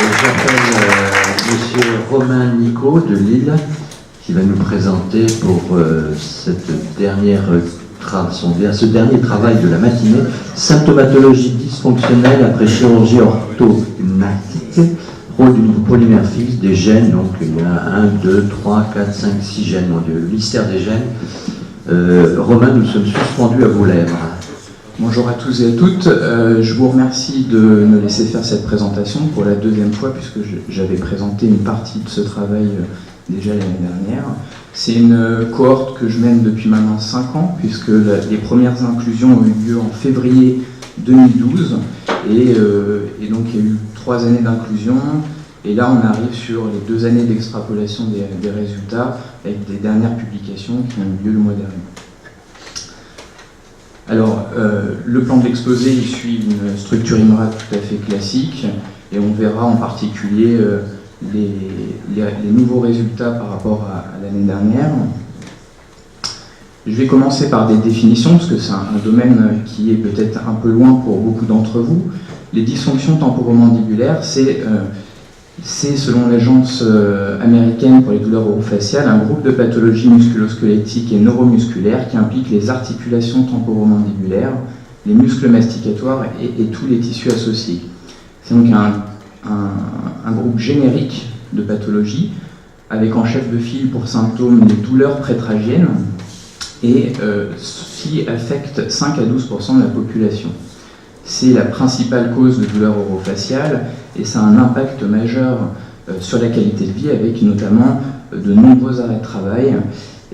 J'appelle Monsieur Romain Nicot de Lille, qui va nous présenter pour ce dernier travail de la matinée, symptomatologie dysfonctionnelle après chirurgie orthognathique, rôle du nouveau polymère fixe des gènes. Donc il y a 1, 2, 3, 4, 5, 6 gènes, le mystère des gènes. Romain, nous sommes suspendus à vos lèvres. Bonjour à tous et à toutes, je vous remercie de me laisser faire cette présentation pour la deuxième fois, puisque j'avais présenté une partie de ce travail déjà l'année dernière. C'est une cohorte que je mène depuis maintenant 5 ans, puisque les premières inclusions ont eu lieu en février 2012, et donc il y a eu 3 années d'inclusion, et là on arrive sur les 2 années d'extrapolation des résultats, avec des dernières publications qui ont eu lieu le mois dernier. Alors, le plan de l'exposé, il suit une structure IMRA tout à fait classique, et on verra en particulier les nouveaux résultats par rapport à l'année dernière. Je vais commencer par des définitions, parce que c'est un domaine qui est peut-être un peu loin pour beaucoup d'entre vous. Les dysfonctions temporomandibulaires, c'est, selon l'Agence américaine pour les douleurs orofaciales, un groupe de pathologies musculo-squelettiques et neuromusculaires qui impliquent les articulations temporomandibulaires, les muscles masticatoires et tous les tissus associés. C'est donc un groupe générique de pathologies, avec en chef de file pour symptômes les douleurs prétragiennes, et qui affectent 5 à 12% de la population. C'est la principale cause de douleurs orofaciales et ça a un impact majeur sur la qualité de vie, avec notamment de nombreux arrêts de travail,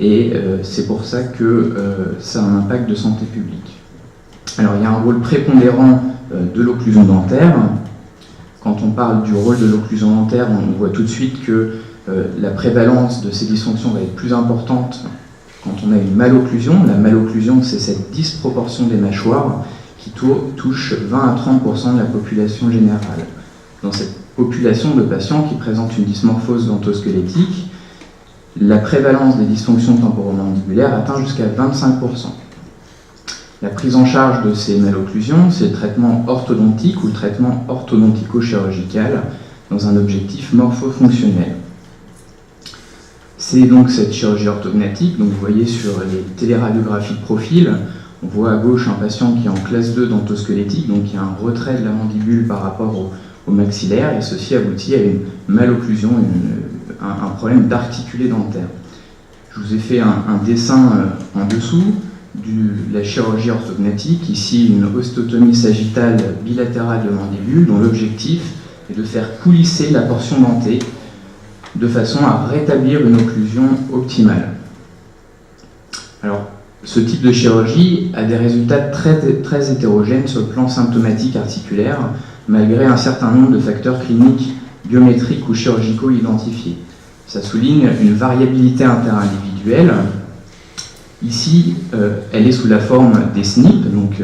et c'est pour ça que ça a un impact de santé publique. Alors il y a un rôle prépondérant de l'occlusion dentaire. Quand on parle du rôle de l'occlusion dentaire, on voit tout de suite que la prévalence de ces dysfonctions va être plus importante quand on a une malocclusion. La malocclusion, c'est cette disproportion des mâchoires qui touche 20 à 30% de la population générale. Dans cette population de patients qui présentent une dysmorphose dentosquelettique, la prévalence des dysfonctions temporomandibulaires atteint jusqu'à 25%. La prise en charge de ces malocclusions, c'est le traitement orthodontique ou le traitement orthodontico-chirurgical dans un objectif morphofonctionnel. C'est donc cette chirurgie orthognathique, donc vous voyez sur les téléradiographies de profil, on voit à gauche un patient qui est en classe 2 dentosquelettique, donc il y a un retrait de la mandibule par rapport au maxillaire, et ceci aboutit à une malocclusion, un problème d'articulé dentaire. Je vous ai fait un dessin en dessous de la chirurgie orthognathique, ici une ostéotomie sagittale bilatérale de mandibule, dont l'objectif est de faire coulisser la portion dentée de façon à rétablir une occlusion optimale. Alors, ce type de chirurgie a des résultats très, très hétérogènes sur le plan symptomatique articulaire, malgré un certain nombre de facteurs cliniques, biométriques ou chirurgicaux identifiés. Ça souligne une variabilité interindividuelle. Ici, elle est sous la forme des SNP, donc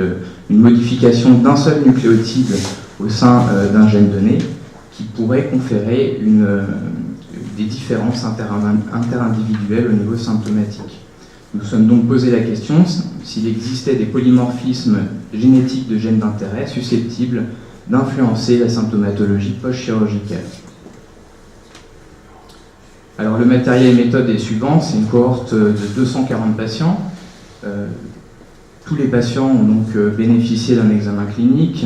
une modification d'un seul nucléotide au sein d'un gène donné, qui pourrait conférer des différences interindividuelles au niveau symptomatique. Nous sommes donc posé la question s'il existait des polymorphismes génétiques de gènes d'intérêt susceptibles d'influencer la symptomatologie post-chirurgicale. Alors le matériel et méthode est suivant, c'est une cohorte de 240 patients. Tous les patients ont donc bénéficié d'un examen clinique,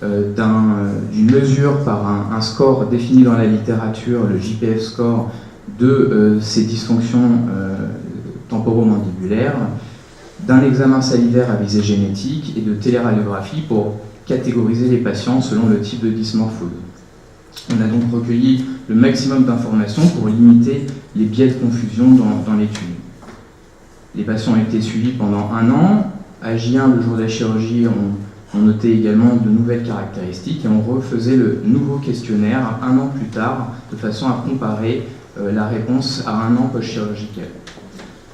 d'une mesure par un score défini dans la littérature, le JPF score, de ces dysfonctions temporomandibulaires, d'un examen salivaire à visée génétique et de téléradiographie pour catégoriser les patients selon le type de dysmorphose. On a donc recueilli le maximum d'informations pour limiter les biais de confusion dans l'étude. Les patients ont été suivis pendant 1 an. À J1, le jour de la chirurgie, on notait également de nouvelles caractéristiques et on refaisait le nouveau questionnaire 1 an plus tard, de façon à comparer la réponse à 1 an post-chirurgical.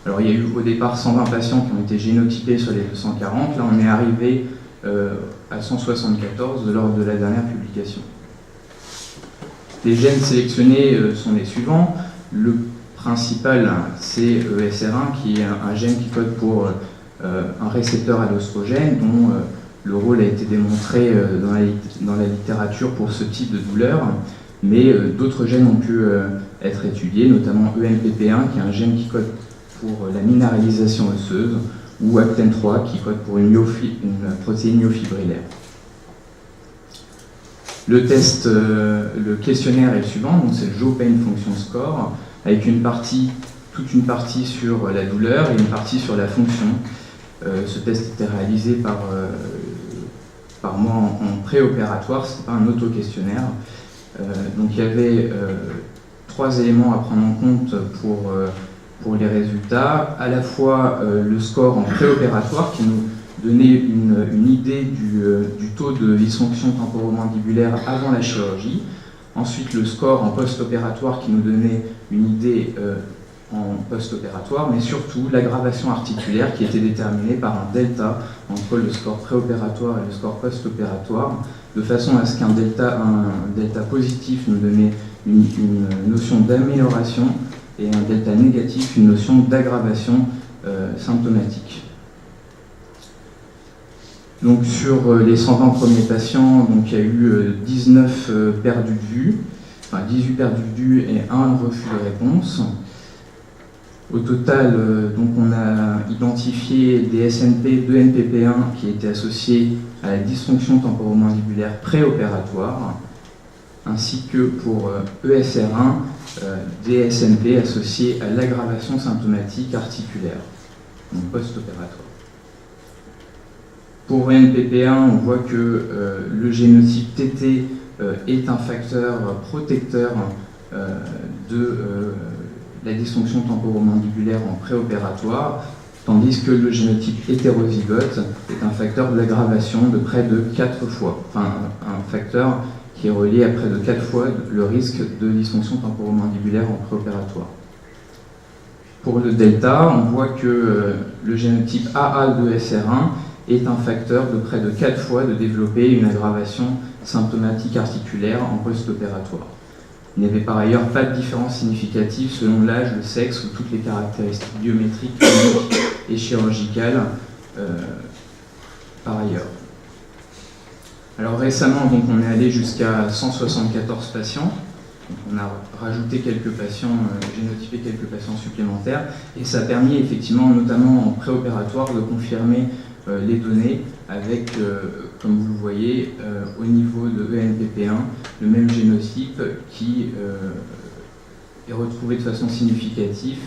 Alors il y a eu au départ 120 patients qui ont été génotypés sur les 240, là on est arrivé à 174 lors de la dernière publication. Les gènes sélectionnés sont les suivants. Le principal, c'est ESR1, qui est un gène qui code pour un récepteur allostrogène, dont le rôle a été démontré dans la littérature pour ce type de douleur. mais d'autres gènes ont pu être étudiés, notamment ENPP1, qui est un gène qui code pour la minéralisation osseuse, ou ACTN3, qui code pour une protéine myofibrillaire. Le test, le questionnaire est le suivant, donc c'est le Joe Pain Function Score, avec toute une partie sur la douleur et une partie sur la fonction. Ce test était réalisé par moi en préopératoire, ce n'est pas un auto-questionnaire. Donc il y avait 3 éléments à prendre en compte pour les résultats, à la fois le score en préopératoire qui nous donnait une idée du taux de dysfonction temporomandibulaire avant la chirurgie, ensuite le score en post-opératoire qui nous donnait une idée en post-opératoire, mais surtout l'aggravation articulaire qui était déterminée par un delta entre le score préopératoire et le score post-opératoire, de façon à ce qu'un delta positif nous donnait une notion d'amélioration et un delta négatif une notion d'aggravation symptomatique. Donc sur les 120 premiers patients, donc, il y a eu 19 perdus de vue, enfin 18 perdus de vue et un refus de réponse. Au total, donc on a identifié des SNP de NPP1 qui étaient associés à la dysfonction temporomandibulaire préopératoire, ainsi que pour ESR1, des SNP associés à l'aggravation symptomatique articulaire, donc post-opératoire. Pour NPP1, on voit que le génotype TT est un facteur protecteur de la dysfonction temporomandibulaire en préopératoire, tandis que le génotype hétérozygote est un facteur d'aggravation de près de 4 fois, enfin un facteur qui est relié à près de 4 fois le risque de dysfonction temporomandibulaire en préopératoire. Pour le delta, on voit que le génotype AA de SR1 est un facteur de près de 4 fois de développer une aggravation symptomatique articulaire en post-opératoire. Il n'y avait par ailleurs pas de différence significative selon l'âge, le sexe ou toutes les caractéristiques biométriques, cliniques et chirurgicales par ailleurs. Alors récemment, donc, on est allé jusqu'à 174 patients. Donc, on a rajouté quelques patients, génotypé quelques patients supplémentaires, et ça a permis effectivement, notamment en préopératoire, de confirmer les données avec, comme vous le voyez, au niveau de ENPP1, le même génotype qui est retrouvé de façon significative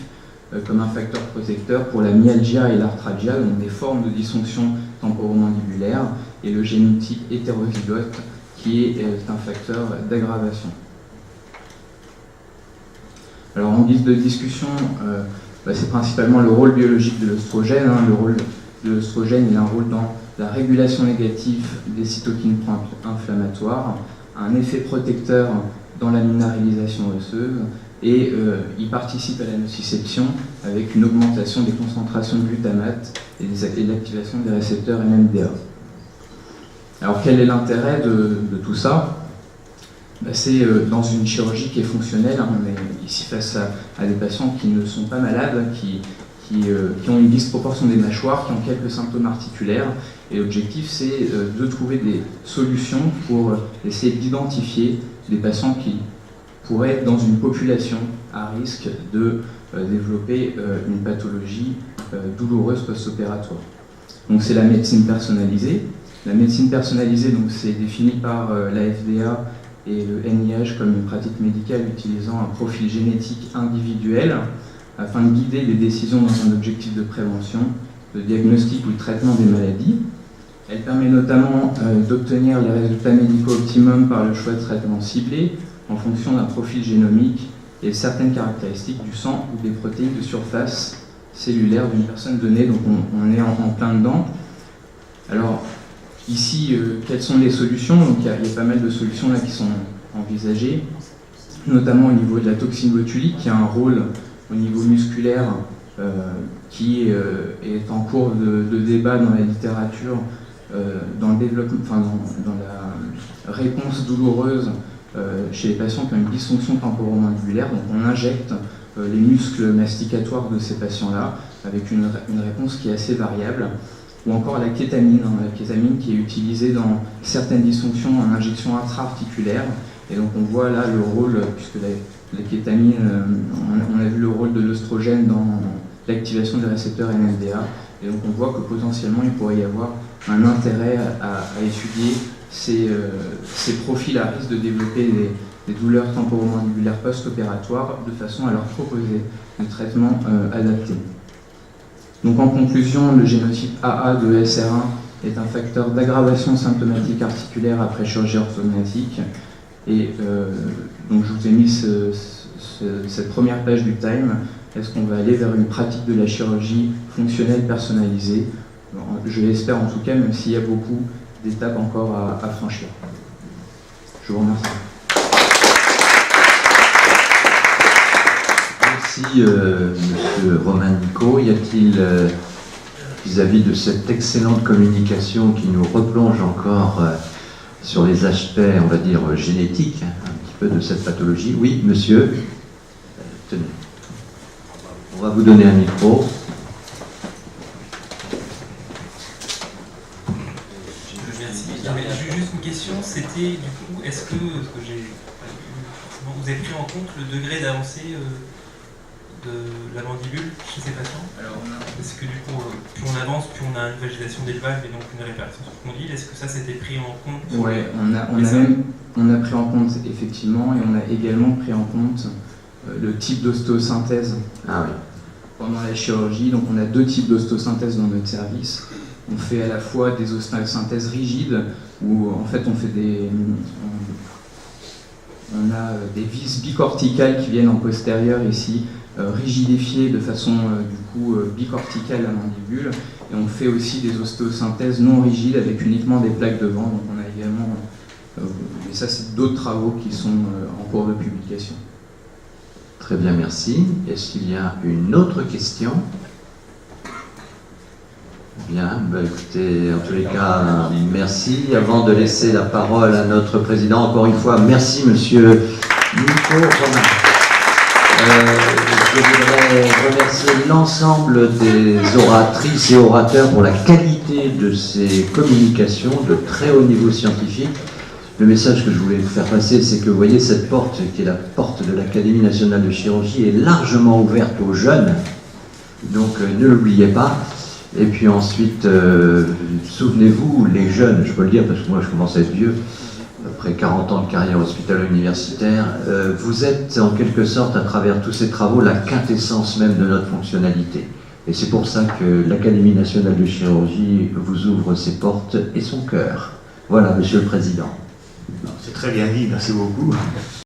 comme un facteur protecteur pour la myalgia et l'arthralgia, donc des formes de dysfonction temporomandibulaire, et le génotype hétérozygote qui est un facteur d'aggravation. Alors en guise de discussion, c'est principalement le rôle biologique de l'œstrogène. Le rôle de l'œstrogène, il a un rôle dans la régulation négative des cytokines pro-inflammatoires, un effet protecteur dans la minéralisation osseuse, et il participe à la nociception avec une augmentation des concentrations de glutamate et l'activation des récepteurs NMDA. Alors quel est l'intérêt de tout ça? C'est dans une chirurgie qui est fonctionnelle. On est ici face à des patients qui ne sont pas malades, qui ont une disproportion des mâchoires, qui ont quelques symptômes articulaires. Et l'objectif, c'est de trouver des solutions pour essayer d'identifier des patients qui pourraient être dans une population à risque de développer une pathologie douloureuse post-opératoire. Donc c'est la médecine personnalisée. La médecine personnalisée, donc, c'est défini par la FDA et le NIH comme une pratique médicale utilisant un profil génétique individuel afin de guider les décisions dans un objectif de prévention, de diagnostic ou de traitement des maladies. Elle permet notamment d'obtenir les résultats médicaux optimum par le choix de traitements ciblés en fonction d'un profil génomique et de certaines caractéristiques du sang ou des protéines de surface cellulaire d'une personne donnée. Donc on est en plein dedans. Alors ici, quelles sont les solutions? Donc il y a pas mal de solutions là qui sont envisagées, notamment au niveau de la toxine botulique qui a un rôle au niveau musculaire qui est en cours de débat dans la littérature, dans le développement, dans la réponse douloureuse chez les patients qui ont une dysfonction temporomandibulaire. Donc on injecte les muscles masticatoires de ces patients-là avec une réponse qui est assez variable. Ou encore la kétamine qui est utilisée dans certaines dysfonctions en injection intra-articulaire Et donc on voit là le rôle, puisque la kétamine, on a vu le rôle de l'œstrogène dans l'activation des récepteurs NMDA. Et donc on voit que potentiellement il pourrait y avoir un intérêt à étudier ces profils à risque de développer des douleurs temporomandibulaires post-opératoires de façon à leur proposer un traitement adapté. Donc en conclusion, le génotype AA de SR1 est un facteur d'aggravation symptomatique articulaire après chirurgie orthognathique. Et donc je vous ai mis cette première page du Time. Est-ce qu'on va aller vers une pratique de la chirurgie fonctionnelle personnalisée? Je l'espère en tout cas, même s'il y a beaucoup d'étapes encore à franchir. Je vous remercie. Merci, Monsieur Romain-Nico. Y a-t-il, vis-à-vis de cette excellente communication qui nous replonge encore sur les aspects, on va dire, génétiques, un petit peu de cette pathologie? Oui, monsieur. Tenez. On va vous donner un micro. Merci. J'ai juste une question, c'était du coup, est-ce que vous avez pris en compte le degré d'avancée de la mandibule chez ces patients? Est-ce que du coup, plus on avance, plus on a une validation des valves et donc une réparation sur condyle? Est-ce que ça c'était pris en compte? Oui, on a pris en compte effectivement, et on a également pris en compte le type d'ostéosynthèse pendant la chirurgie. Donc on a deux types d'ostéosynthèse dans notre service. On fait à la fois des ostéosynthèses rigides, où en fait on a des vis bicorticales qui viennent en postérieur ici, rigidifier de façon bicorticale la mandibule, et on fait aussi des ostéosynthèses non rigides avec uniquement des plaques devant. Donc on a également, et ça c'est d'autres travaux qui sont en cours de publication. Très bien, merci. Est-ce qu'il y a une autre question? Bien, écoutez, en tous les cas, merci. Avant de laisser la parole à notre président, encore une fois, merci Monsieur Nico Romain. Je voudrais remercier l'ensemble des oratrices et orateurs pour la qualité de ces communications de très haut niveau scientifique. Le message que je voulais vous faire passer, c'est que vous voyez cette porte, qui est la porte de l'Académie nationale de chirurgie, est largement ouverte aux jeunes, donc ne l'oubliez pas. Et puis ensuite, souvenez-vous, les jeunes, je peux le dire parce que moi je commence à être vieux, après 40 ans de carrière hospitalo-universitaire, vous êtes en quelque sorte, à travers tous ces travaux, la quintessence même de notre fonctionnalité. Et c'est pour ça que l'Académie nationale de chirurgie vous ouvre ses portes et son cœur. Voilà, Monsieur le Président. C'est très bien dit, merci beaucoup.